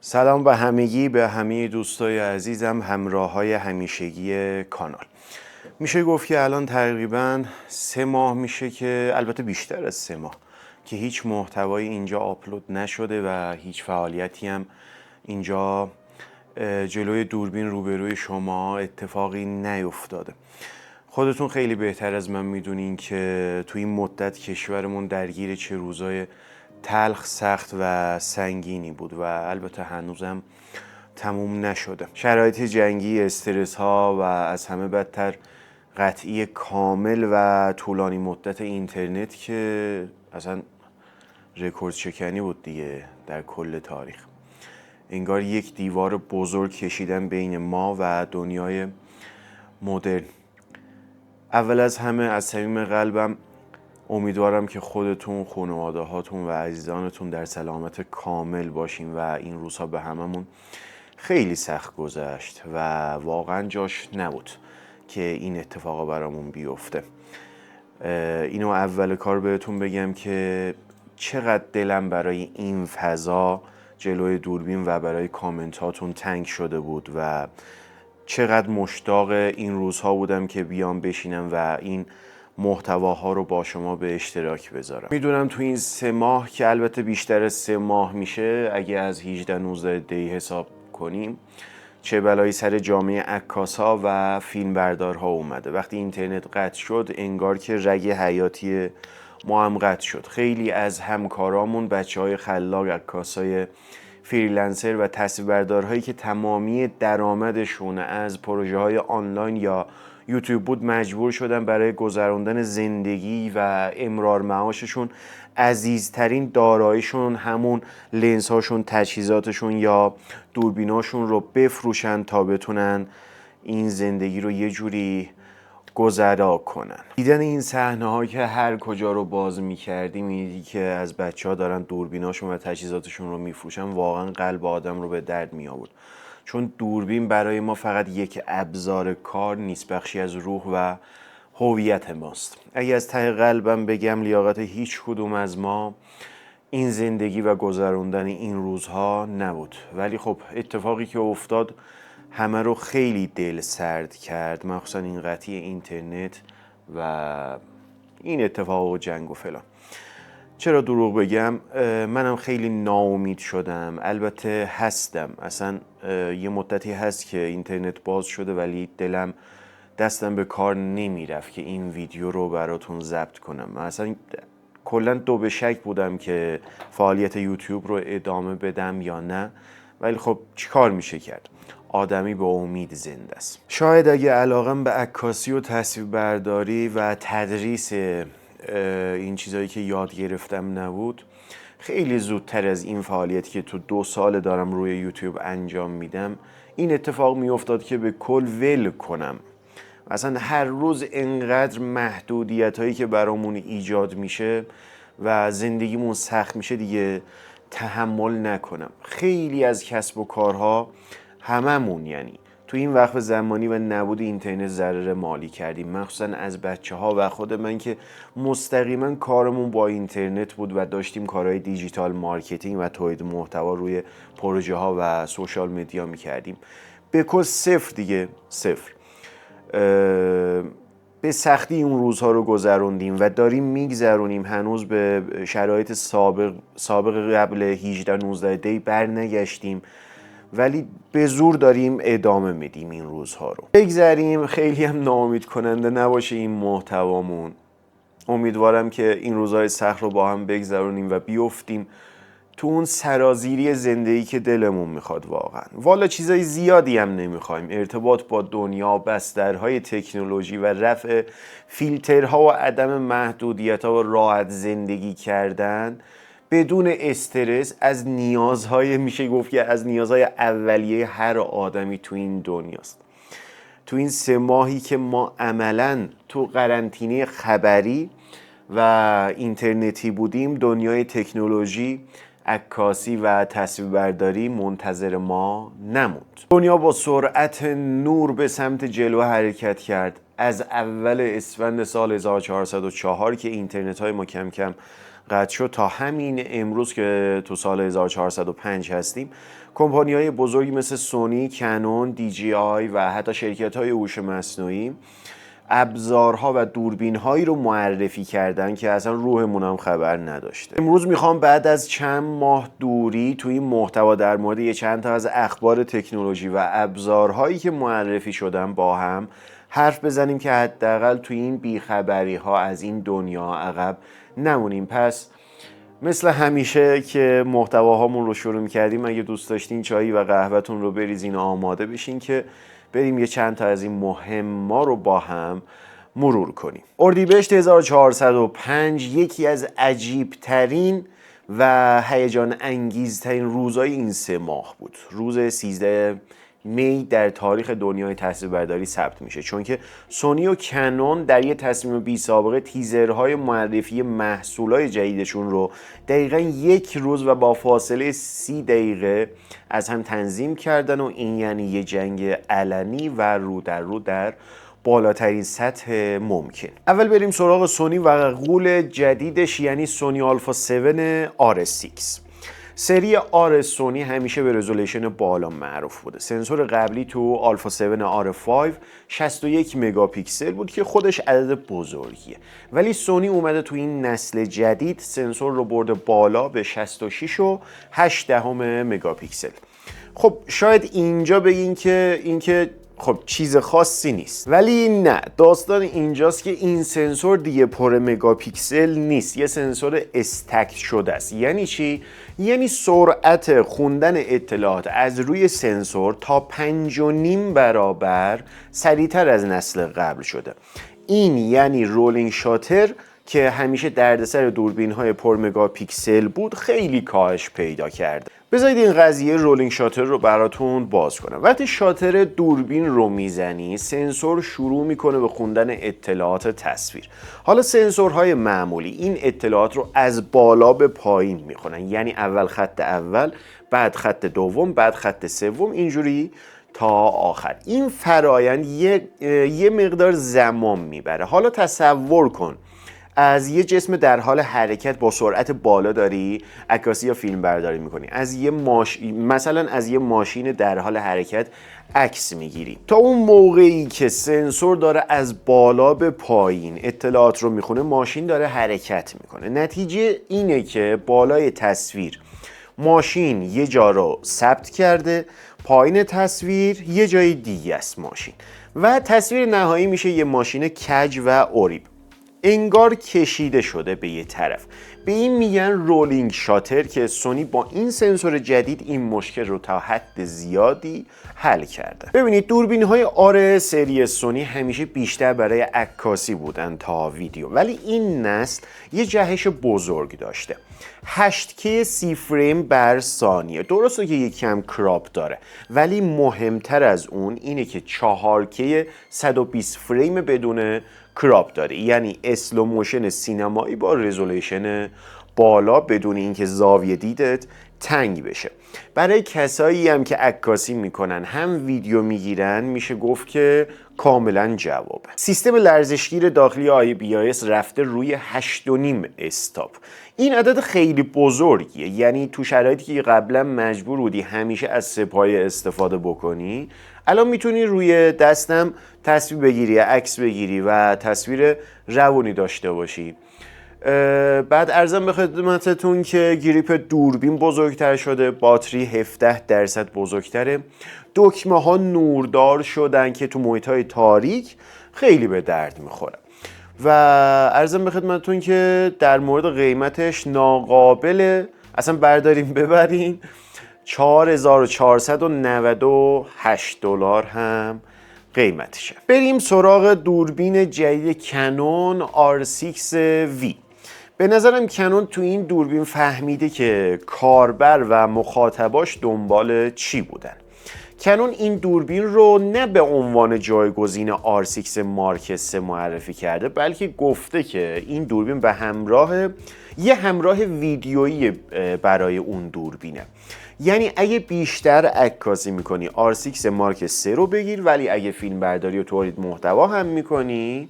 سلام به همگی، به همه دوستای عزیزم، همراه‌های همیشگی کانال. میشه گفت که الان تقریباً 3 ماه میشه که، البته بیشتر از 3 ماه که هیچ محتوایی اینجا آپلود نشده و هیچ فعالیتی هم اینجا جلوی دوربین روبروی شما اتفاقی نیفتاده. خودتون خیلی بهتر از من میدونین که تو این مدت کشورمون درگیر چه روزای تلخ، سخت و سنگینی بود و البته هنوزم تموم نشده. شرایط جنگی، استرس ها و از همه بدتر قطعی کامل و طولانی مدت اینترنت که اصلا رکورد شکنی بود دیگه در کل تاریخ. انگار یک دیوار بزرگ کشیدن بین ما و دنیای مدرن. اول از همه از صمیم قلبم امیدوارم که خودتون، خانواده هاتون و عزیزانتون در سلامت کامل باشین و این روزها به هممون خیلی سخت گذشت و واقعا جاش نبود که این اتفاقا برامون بیفته. اینو اول کار بهتون بگم که چقدر دلم برای این فضا جلوی دوربین و برای کامنت هاتون تنگ شده بود و چقدر مشتاق این روزها بودم که بیام بشینم و این محتواها رو با شما به اشتراک بذارم. میدونم تو این 3 ماه که البته بیشتر از 3 ماه میشه اگه از 18-19 دی حساب کنیم، چه بلایی سر جامعه عکاس‌ها و فیلمبردارها اومده. وقتی اینترنت قطع شد انگار که رگ حیاتی ما هم قطع شد. خیلی از همکارامون، بچه‌های خلاق، عکاسای فریلنسر و تصویربردارهایی که تمامی درآمدشون از پروژه‌های آنلاین یا یوتیوب بود مجبور شدن برای گذراندن زندگی و امرار معاششون عزیزترین داراییشون همون لنزهاشون، تجهیزاتشون یا دوربیناشون رو بفروشن تا بتونن این زندگی رو یه جوری گذرا کنن. دیدن این صحنه ها که هر کجا رو باز می‌کردیم، می‌دیدی که از بچه‌ها دارن دوربیناشون و تجهیزاتشون رو میفروشن، واقعا قلب آدم رو به درد می آورد. چون دوربین برای ما فقط یک ابزار کار نیست، بخشی از روح و هویت ماست. اگه از ته قلبم بگم لیاقت هیچ کدوم از ما این زندگی و گذراندن این روزها نبود، ولی خب اتفاقی که افتاد همه رو خیلی دل سرد کرد، مخصوصا این قطعی اینترنت و این اتفاق و جنگ و فلان. چرا دروغ بگم، منم خیلی ناامید شدم. البته هستم، اصلا یه مدتی هست که اینترنت باز شده ولی دستم به کار نمیرفت که این ویدیو رو براتون ضبط کنم. اصلا کلا دو به شک بودم که فعالیت یوتیوب رو ادامه بدم یا نه، ولی خب چیکار میشه کرد؟ آدمی به امید زنده است. شاید اگه علاقم به عکاسی و تصویربرداری و تدریس این چیزایی که یاد گرفتم نبود، خیلی زودتر از این فعالیتی که تو 2 سال دارم روی یوتیوب انجام میدم این اتفاق میافتاد که به کل ول کنم. اصلا هر روز انقدر محدودیت هایی که برامون ایجاد میشه و زندگیمون سخت میشه دیگه تحمل نکنم. خیلی از کسب و کارها، هممون یعنی تو این وقت زمانی و نبود اینترنت ضرر مالی کردیم، مخصوصا از بچه ها و خود من که مستقیما کارمون با اینترنت بود و داشتیم کارهای دیجیتال مارکتینگ و تولید محتوا روی پروژه ها و سوشال مدیا میکردیم. به کل صفر دیگه، صفر. به سختی اون روزها رو گذروندیم و داریم میگذرونیم. هنوز به شرایط سابق قبل 18-19 دی بر نگشتیم، ولی به زور داریم ادامه میدیم این روزها رو. بگذریم، خیلی هم ناامید کننده نباشه این محتوامون. امیدوارم که این روزهای سخت رو با هم بگذرونیم و بیفتیم تو اون سرازیری زندگی که دلمون میخواد. والا چیزای زیادی هم نمیخوایم. ارتباط با دنیا، بسترهای تکنولوژی و رفع فیلترها و عدم محدودیت‌ها و راحت زندگی کردن بدون استرس از نیازهای، میشه گفت که از نیازهای اولیه هر آدمی تو این دنیاست. تو این 3 ماهی که ما عملاً تو قرنطینه خبری و اینترنتی بودیم، دنیای تکنولوژی، عکاسی و تصویربرداری منتظر ما نموند. دنیا با سرعت نور به سمت جلو حرکت کرد. از اول اسفند سال 1404 که اینترنت های ما کم کم قطع شد تا همین امروز که تو سال 1405 هستیم، کمپانی‌های بزرگی مثل سونی، کنون، DJI و حتی شرکت‌های هوش مصنوعی ابزارها و دوربین‌هایی رو معرفی کردن که اصلا روحمون هم خبر نداشته. امروز میخوام بعد از چند ماه دوری توی این محتوا در مورد یه چند تا از اخبار تکنولوژی و ابزارهایی که معرفی شدن با هم حرف بزنیم که حداقل توی این بیخبری‌ها از این دنیا عقب نمونیم. پس مثل همیشه که محتواهامون رو شروع می‌کردیم، اگه دوست داشتین چایی و قهوه‌تون رو بریزین و آماده بشین که بریم یه چند تا از این مهم‌ها رو با هم مرور کنیم. اردیبهشت 1405 یکی از عجیب‌ترین و هیجان انگیزترین روزهای این 3 ماه بود. روز 13 می در تاریخ دنیای تصویربرداری ثبت میشه، چون که سونی و کنون در یه تصمیم بی سابقه تیزرهای معرفی محصولات جدیدشون رو دقیقاً 1 روز و با فاصله 30 دقیقه از هم تنظیم کردن و این یعنی یه جنگ علنی و رو در بالاترین سطح ممکن. اول بریم سراغ سونی و قول جدیدش، یعنی سونی آلفا 7 RS6. سری آر سونی همیشه به رزولوشن بالا معروف بوده. سنسور قبلی تو آلفا 7 R5 61 مگاپیکسل بود که خودش عدد بزرگیه، ولی سونی اومده تو این نسل جدید سنسور رو برده بالا به 66 و 8 مگاپیکسل. خب شاید اینجا بگین که اینکه خب چیز خاصی نیست، ولی نه، داستان اینجاست که این سنسور دیگه پر مگاپیکسل نیست، یه سنسور استک شده است. یعنی چی؟ یعنی سرعت خوندن اطلاعات از روی سنسور تا 5.5 برابر سریعتر از نسل قبل شده. این یعنی رولینگ شاتر که همیشه دردسر دوربین‌های پر مگاپیکسل بود خیلی کاهش پیدا کرده. بذارید این قضیه رولینگ شاتر رو براتون باز کنم. وقتی شاتر دوربین رو میزنی، سنسور شروع میکنه به خوندن اطلاعات تصویر. حالا سنسورهای معمولی این اطلاعات رو از بالا به پایین میخونن، یعنی اول خط اول، بعد خط دوم، بعد خط سوم، اینجوری تا آخر. این فرایند یه مقدار زمان میبره. حالا تصور کن از یه جسم در حال حرکت با سرعت بالا داری عکاسی یا فیلم برداری میکنی، مثلا از یه ماشین در حال حرکت عکس میگیری. تا اون موقعی که سنسور داره از بالا به پایین اطلاعات رو میخونه، ماشین داره حرکت میکنه. نتیجه اینه که بالای تصویر ماشین یه جا رو ثبت کرده، پایین تصویر یه جای دیگه است ماشین، و تصویر نهایی میشه یه ماشین کج و اوریب، انگار کشیده شده به یه طرف. به این میگن رولینگ شاتر که سونی با این سنسور جدید این مشکل رو تا حد زیادی حل کرده. ببینید دوربین‌های آر سری سونی همیشه بیشتر برای عکاسی بودن تا ویدیو، ولی این نسل یه جهش بزرگ داشته. 8K 30 فریم بر ثانیه، درسته که یک کم کراپ داره، ولی مهمتر از اون اینه که 4K 120 فریم بدون کراپ داره، یعنی اسلو موشن سینمایی با رزولوشن بالا بدون اینکه زاویه دیدت تنگ بشه. برای کسایی هم که عکاسی میکنن هم ویدیو میگیرن میشه گفت که کاملا جوابه. سیستم لرزشگیر داخلی IBIS رفته روی 8.5 استاپ. این عدد خیلی بزرگیه، یعنی تو شرایطی که قبلا مجبور بودی همیشه از سه‌پایه استفاده بکنی، الان میتونی روی دستم تصویر بگیری، عکس بگیری و تصویر روونی داشته باشی. بعد عرضم به خدمتتون که گریپ دوربین بزرگتر شده، باتری 17% بزرگتره، دکمه ها نوردار شدن که تو محیط های تاریک خیلی به درد میخوره. و عرضم به خدمتتون که در مورد قیمتش ناقابل اصلا برداریم ببرین، $4498 هم قیمتشه. بریم سراغ دوربین جدید کنون R6V. به نظرم کنون تو این دوربین فهمیده که کاربر و مخاطباش دنبال چی بودن. کنون این دوربین رو نه به عنوان جایگزین R6 مارک 3 معرفی کرده، بلکه گفته که این دوربین به همراه ویدیویی برای اون دوربینه. یعنی اگه بیشتر عکاسی میکنی R6 مارک 3 رو بگیر، ولی اگه فیلم برداری و تولید محتوا هم میکنی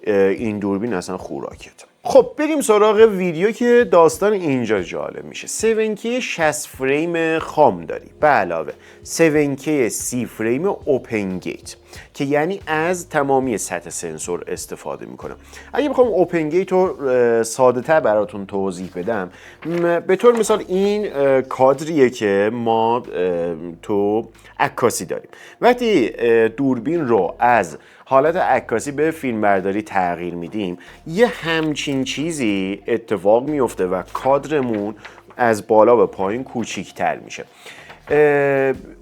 این دوربین اصلا خوراکت. خب بریم سراغ ویدیو که داستان اینجا جالب میشه. 7K 60 فریم خام داری به علاوه 7K 30 فریم اوپن گیت که یعنی از تمامی سطح سنسور استفاده میکنم. اگه بخوام اوپن گیت رو ساده تر براتون توضیح بدم، به طور مثال این کادریه که ما تو عکاسی داریم. وقتی دوربین رو از حالت عکاسی به فیلمبرداری تغییر میدیم، یه همچین چیزی اتفاق میفته و کادرمون از بالا به پایین کوچیک‌تر میشه.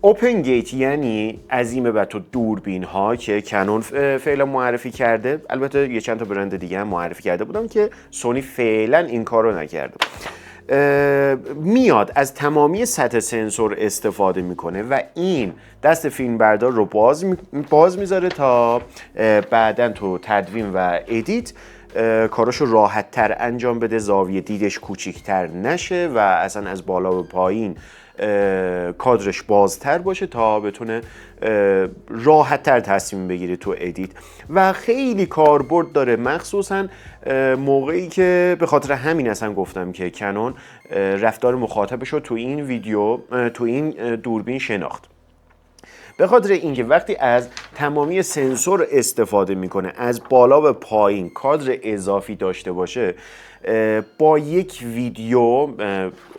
اوپن گیت یعنی از این به بعد تو دوربین ها که کنون فعلا معرفی کرده، البته یه چند تا برند دیگه هم معرفی کرده بودم که سونی فعلا این کارو نکرده، میاد از تمامی سطح سنسور استفاده میکنه و این دست فیلمبردار رو باز میذاره تا بعداً تو تدوین و ادیت کاراشو راحت تر انجام بده، زاویه دیدش کوچیکتر نشه و اصلا از بالا به پایین کادرش بازتر باشه تا بتونه راحت تر تصمیم بگیره تو ادیت و خیلی کاربرد داره، مخصوصا موقعی که به خاطر همین اصلا گفتم که کنون رفتار مخاطبش رو تو این ویدیو تو این دوربین شناخت. به خاطر اینکه وقتی از تمامی سنسور استفاده میکنه، از بالا به پایین کادر اضافی داشته باشه، با یک ویدیو،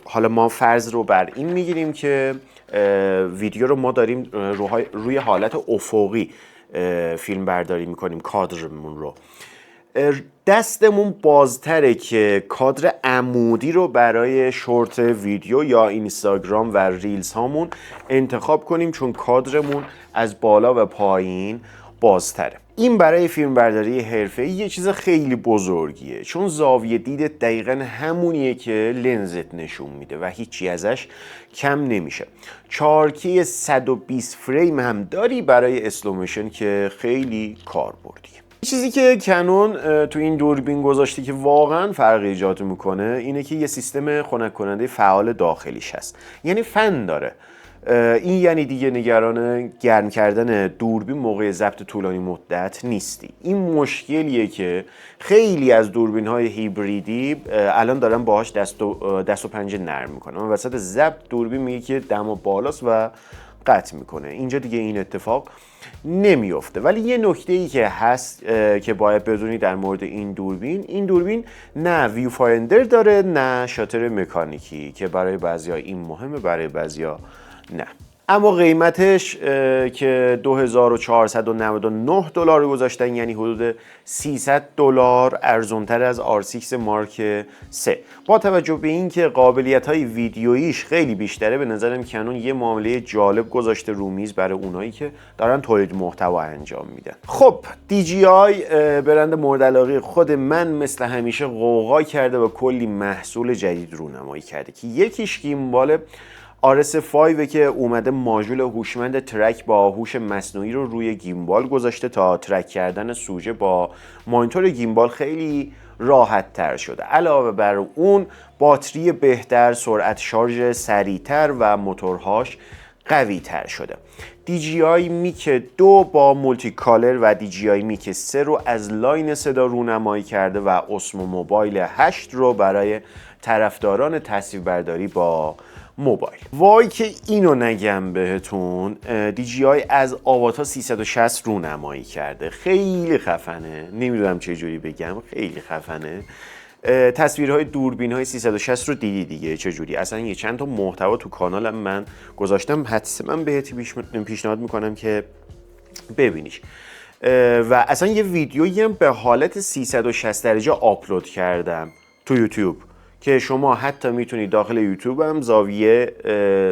حالا ما فرض رو بر این میگیریم که ویدیو رو ما داریم روی حالت افقی فیلم برداری میکنیم، کادرمون رو دستمون بازتره که کادر عمودی رو برای شورت ویدیو یا اینستاگرام و ریلز هامون انتخاب کنیم، چون کادرمون از بالا و پایین بازتره. این برای فیلم برداری حرفه‌ای یه چیز خیلی بزرگیه، چون زاویه دید دقیقاً همونیه که لنزت نشون میده و هیچی ازش کم نمیشه. 4K 120 فریم هم داری برای اسلوموشن که خیلی کاربردیه. چیزی که کنون تو این دوربین گذاشته که واقعا فرق ایجاد میکنه اینه که یه سیستم خنک کننده فعال داخلیش هست، یعنی فن داره. این یعنی دیگه نگران گرم کردن دوربین موقع ضبط طولانی مدت نیستی. این مشکلیه که خیلی از دوربین های هیبریدی الان دارن باهاش دست و پنجه نرم میکنن. وسط ضبط دوربین میگه که دم بالاست و قطع میکنه. اینجا دیگه این اتفاق نمیفته. ولی یه نکته‌ای که هست که باید بدونی در مورد این دوربین نه ویو فایندر داره نه شاتر مکانیکی که برای بعضیا این مهمه، برای بعضیا نه. اما قیمتش که $2499 گذاشتن، یعنی حدود $300 ارزان‌تر از R6 مارک 3. با توجه به اینکه قابلیت‌های ویدیوییش خیلی بیشتره، به نظرم کنون یه معامله جالب گذاشته رو میز برای اونایی که دارن تولید محتوا انجام میدن. خب DJI برند مورد علاقه خود من مثل همیشه غوغا کرده و کلی محصول جدید رونمایی کرده که یکیش گیمبال RS5 که اومده ماژول هوشمند ترک با هوش مصنوعی رو روی گیمبال گذاشته تا ترک کردن سوژه با مانیتور گیمبال خیلی راحت تر شده. علاوه بر اون باتری بهتر، سرعت شارژ سریعتر و موتورهاش قوی تر شده. DJI میک 2 با مولتی کالر و DJI میک 3 رو از لاین صدا رونمایی کرده و اسمو موبایل 8 رو برای طرفداران تصویربرداری با موبایل. وای که اینو نگم بهتون، DJI از آواتا 360 رونمایی کرده. خیلی خفنه، نمیدونم چه جوری بگم، خیلی خفنه. تصویرهای دوربین‌های 360 رو دیدی دیگه چجوری. اصلا یه چند تا محتوا تو کانالم من گذاشتم، حتما بهت پیشنهاد میکنم که ببینیش. و اصلا یه ویدیویی هم به حالت 360 درجه آپلود کردم تو یوتیوب که شما حتی میتونی داخل یوتیوب هم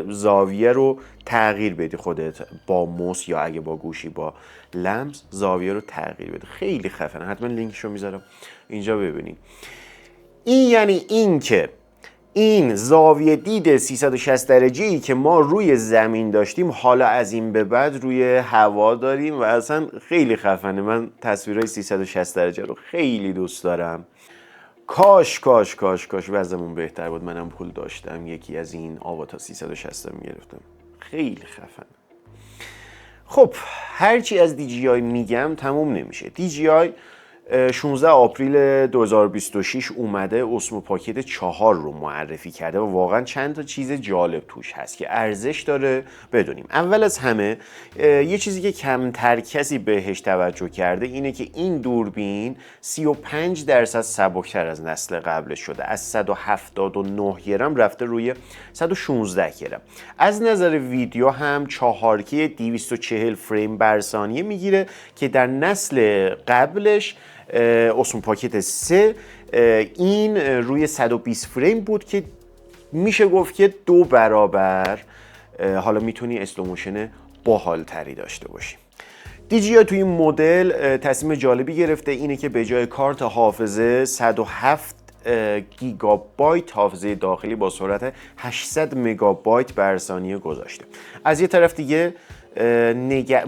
زاویه رو تغییر بدی خودت با موس یا اگه با گوشی با لمس زاویه رو تغییر بده. خیلی خفنه، حتما لینکش رو میذارم اینجا ببینید. این یعنی این که این زاویه دید 360 درجه‌ای که ما روی زمین داشتیم حالا از این به بعد روی هوا داریم و اصلا خیلی خفنه. من تصویرهای 360 درجه رو خیلی دوست دارم. کاش وضعمون بهتر بود، منم پول داشتم یکی از این آواتا 360 میگرفتم. خیلی خفن. خب هرچی از DJI میگم تموم نمیشه. DJI 16 آپریل 2026 اومده اسمو پاکت 4 رو معرفی کرده و واقعا چند تا چیز جالب توش هست که ارزش داره بدونیم. اول از همه یه چیزی که کمتر کسی بهش توجه کرده اینه که این دوربین 35% سبکتر از نسل قبلش شده، از 179 گرم رفته روی 116 گرم. از نظر ویدیو هم 4K 240 فریم بر ثانیه میگیره که در نسل قبلش اسمو پاکت 3 این روی 120 فریم بود که میشه گفت که 2 برابر حالا میتونی اسلوموشن باحالتری داشته باشی. DJI توی این مدل تصمیم جالبی گرفته، اینه که به جای کارت حافظه 107 گیگابایت حافظه داخلی با سرعت 800 مگابایت بر ثانیه گذاشته. از یه طرف دیگه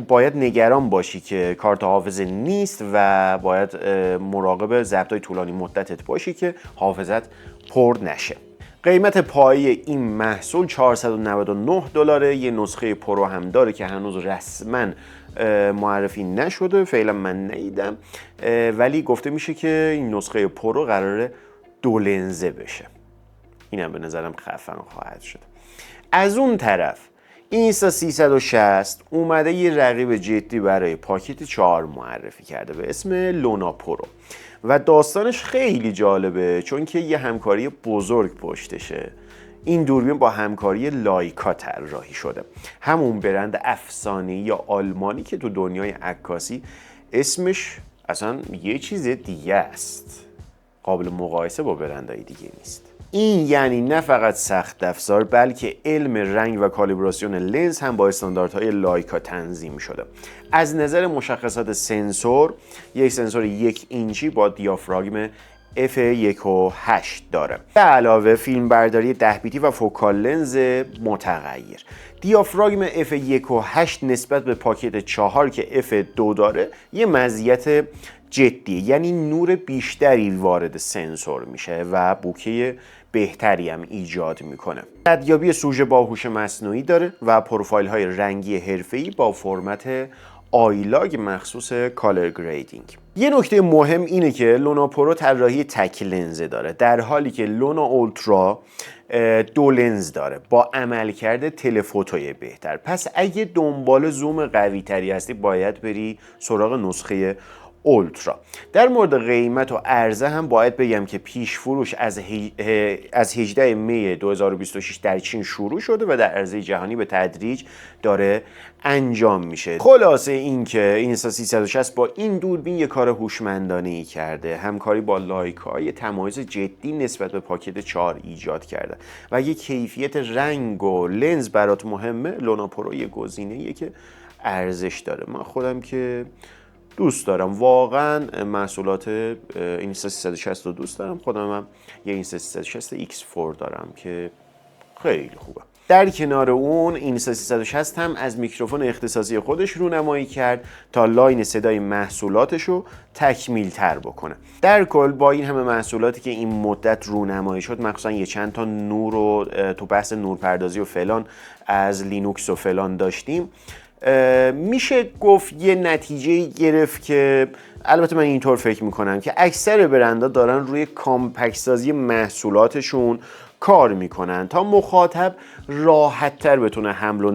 باید نگران باشی که کارت حافظه نیست و باید مراقب ضبط‌های طولانی مدتت باشی که حافظت پر نشه. قیمت پایه این محصول $499. یه نسخه پرو هم داره که هنوز رسما معرفی نشده، فعلا من ندیدم، ولی گفته میشه که این نسخه پرو قراره 2 لنزه بشه. اینم به نظرم خفن خواهد شد. از اون طرف اینستا 360 اومده یه رقیب جدی برای پاکت 4 معرفی کرده به اسم لونا پرو و داستانش خیلی جالبه چون که یه همکاری بزرگ پشتشه. این دوربین با همکاری لایکا طراحی شده، همون برند افسانه‌ای یا آلمانی که تو دنیای عکاسی اسمش اصلا یه چیز دیگه است، قابل مقایسه با برندهای دیگه نیست. این یعنی نه فقط سخت افزار بلکه علم رنگ و کالیبراسیون لنز هم با استانداردهای لایکا تنظیم شده. از نظر مشخصات سنسور، یک سنسور 1 اینچی با دیافراگم f1.8 داره. به علاوه فیلم برداری 10 بیتی و فوکال لنز متغیر. دیافراگم f1.8 نسبت به پاکت 4 که f2 داره یه مزیت جدی، یعنی نور بیشتری وارد سنسور میشه و بوکه بهتری هم ایجاد میکنه. ردیابی سوژه با هوش مصنوعی داره و پروفایل های رنگی حرفه‌ای با فرمت آیلاگ مخصوص کالر گریدینگ. یه نکته مهم اینه که لونا پرو طراحی تک لنز داره، در حالی که لونا اولترا 2 لنز داره با عملکرد تلفوتوی بهتر. پس اگه دنبال زوم قوی تری هستی باید بری سراغ نسخه اولترا. در مورد قیمت و عرضه هم باید بگم که پیش فروش از 18 می 2026 در چین شروع شده و در عرضه جهانی به تدریج داره انجام میشه. خلاصه این که اینستا 360 با این دوربین یه کار هوشمندانه‌ای کرده، همکاری با لایکا یه تمایز جدی نسبت به پاکت 4 ایجاد کرده و یه کیفیت رنگ و لنز برات مهمه، لونا پرو یه گزینه‌ایه که ارزش داره. من خودم که دوست دارم، واقعا محصولات اینستا 360 رو دوست دارم. خودم هم یه اینستا 360 X4 دارم که خیلی خوبه. در کنار اون اینستا 360 هم از میکروفون اختصاصی خودش رونمایی کرد تا لاین صدای محصولاتش رو تکمیل تر بکنه. در کل با این همه محصولاتی که این مدت رونمایی شد، مخصوصا یه چند تا نور رو تو بحث نورپردازی و فلان از لینوکس و فلان داشتیم، میشه گفت یه نتیجه گرفت که البته من اینطور فکر میکنم که اکثر برندها دارن روی کامپکت سازی محصولاتشون کار میکنن تا مخاطب راحت تر بتونه حمل و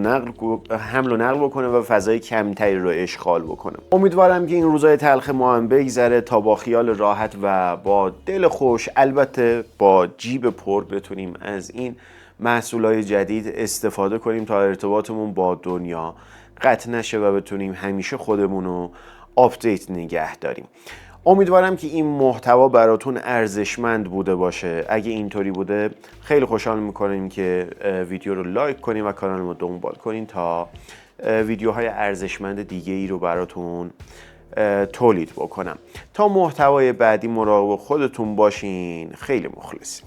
نقل بکنه و فضای کمتری رو اشغال بکنه. امیدوارم که این روزای تلخ ما هم بگذره تا با خیال راحت و با دل خوش، البته با جیب پر، بتونیم از این محصولات جدید استفاده کنیم تا ارتباطمون با دنیا قطع نشه و بتونیم همیشه خودمون رو آپدیت نگه داریم. امیدوارم که این محتوا براتون ارزشمند بوده باشه. اگه اینطوری بوده خیلی خوشحال میکنیم که ویدیو رو لایک کنیم و کانال رو دنبال کنیم تا ویدیوهای ارزشمند دیگه ای رو براتون تولید بکنم. تا محتوای بعدی مراقب خودتون باشین. خیلی مخلصیم.